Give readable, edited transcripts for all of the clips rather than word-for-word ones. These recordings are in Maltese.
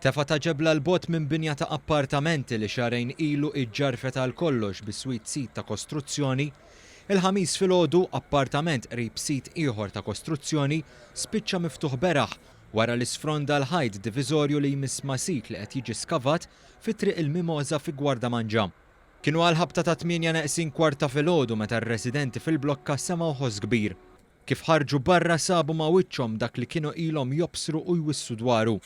Tefa ta' ġebla l-bot minn binja ta' appartamenti li xarejn ilu iġġarfet għal kollox bis-swit sit ta' kostruzzjoni, il-ħamis filgħodu appartament qrib sit ieħor ta' kostruzzjoni spiċċa miftuħ beraħ wara li sfronda l-ħajt diviżorju li jmiss ma' sit li qed jiġi skavat fit-triq il-Mimosa fi Gwardamanġa. Kienu għal ħabta ta' 8:15 filgħodu meta r-residenti fil-blokka semgħu ħoss kbir. Kif ħarġu barra sabu ma' wiċċhom dak li kienu ilhom jobsru u jwissu dwaru.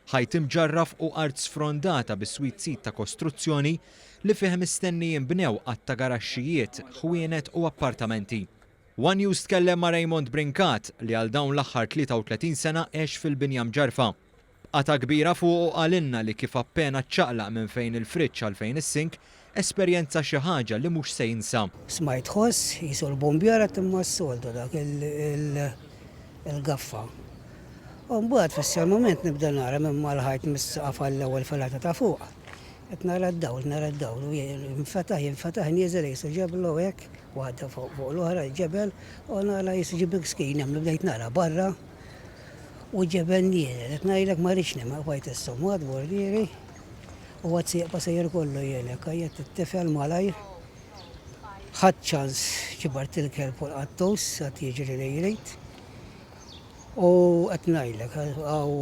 Ħajt imġarraf u art sfrondata bis-swit sit ta' kostruzzjoni li fih mistenni jinbnew għatta garaxxijiet, ħwienet u appartamenti. One News tkellem ma' Raymond Brinkat li għal dawn l-aħħar 33 sena għex fil-binja mġarfa. Qata kbira fuq għalinna li kif appena ċċaqlaq minn fejn il-friċċ għal fejn is-sink, esperjenza xi ħaġa li mhux se jinsa. Smajt ħoss jisu l-bombjara timma s-soltu dak il-gaffa. Mbagħad fis-sal moment nibda nara minn mal-ħajt mis-saqaf għall-ewwel filata ta' fuq. Qed nara d-dawl u jinfetaħ nieżel jisu ġebel hekk, waħda fuq l-oħra ġebel u nara jisu ġibek skin hemm bdejt nara barra u ġebel nieżel. Qed ngħidlek ma rridx nima bajt is-somad bordieri u għad sieq pasajjer kollu jgħidlek għajjed tittifel malajr. Ħadd ċans ġibart il-kelb u l-qattus għad jiġri li jrid. U qed ngħidlek għaw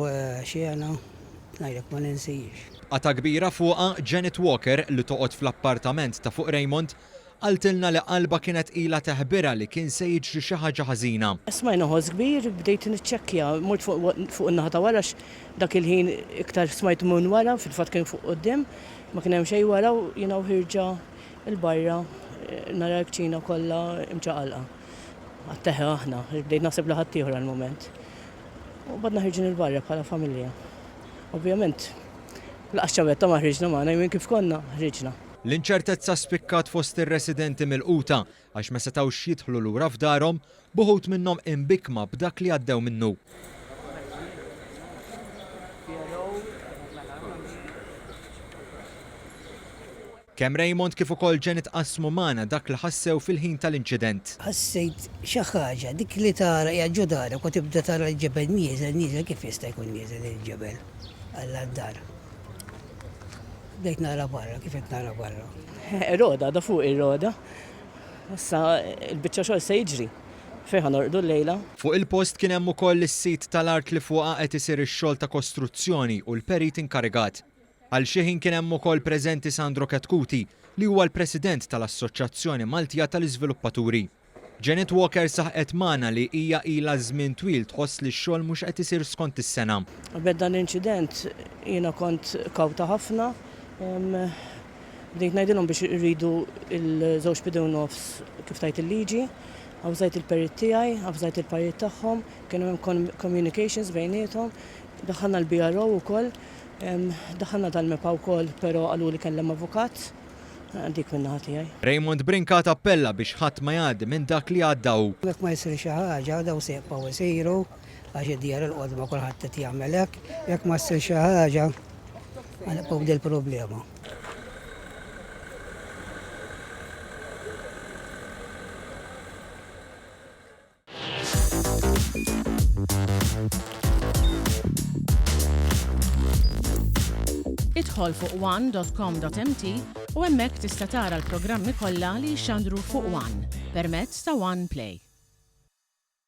xiena ngħidlek ma ninsejx. Qata kbira fuqha Janet Walker li toqgħod fl-appartament ta' fuq Raymond qaltilna li qalba kienet ilha teħbirha li kien se jiġri xi ħaġa ħażina. Smajna ħoss kbir, bdejt niċċekkja, mort fuq in-naħa ta' wara dak il-ħin iktar smajt minn wara, fil-fatt kien fuq quddiem, ma kien hemm xejn wara u jiena ħirġa l-barra nara l-kċina kollha imċaqalqa. Għatteħe aħna, bdejt naħseb li ħadd ieħor għall-mument. U badna ħirġin il-barra bħala familja. Ovvjament, laqas ċavetta ma ħriġna magħna jmien kif konna ħriġna. L-inċertezza spikkat fost ir-residenti mill-quta għax ma setgħux jidħlu lura f'darhom buħut minnhom imbikma b'dak li għaddew minnu. Kemm Raymond kif ukoll Janet qasmu magħna dak li ħassew fil-ħin tal-inċident. Ħassejt xi ħaġa dik li tara hija ġudara u tibda tara l-ġebel nieżel kif jista' jkun nieżel il-ġebel għall-dar. Bdejt nara barra, kif qed nara barra. Roda, da fuq ir-roda. Issa il-biċċa xogħol se jiġri. Fejn ħanorqdu l-lejla. Fuq il-post kien hemm ukoll is-sit tal-art li fuqha qed isir ix-xogħol ta' kostruzzjoni u l-perit inkarigat. Għal xi ħin kien hemm ukoll preżenti Sandro Katkuti li huwa l-President tal-Assoċjazzjoni Maltija tal-Iżviluppaturi. Janet Walker saħqet magħna li hija ilha żmien twil tħoss li x-xogħol mhux qed isir skont is-sena. Qabel dan l-inċident jiena kont kawta ħafna. Bdejt ngħidilhom biex iridu l-żewġ bidew nofs kif tajt il-liġi, għawżajt il-perit tiegħi, għawżajt il-parit tagħhom, kienu hemm communications bejniethom, daħħalna l-BRO wkoll. Daħħalna tal-mepa wkoll, però qalu li kellem avukat, dik minn naħa tiegħi. Raymond Brinkat appella biex ħadd ma jgħaddi minn dak li għaddaw. Jekk ma jsir xi ħaġa daw seqgħu isiru għax id-djar il-qodma kulħadd qed jagħmel hekk, jekk ma ssir xi ħaġa għalqgħu del problema. Idħol fuq one.com.mt u hemmhekk tista' tara l-programmi kollha li jxandru fuq One permezz ta' One Play.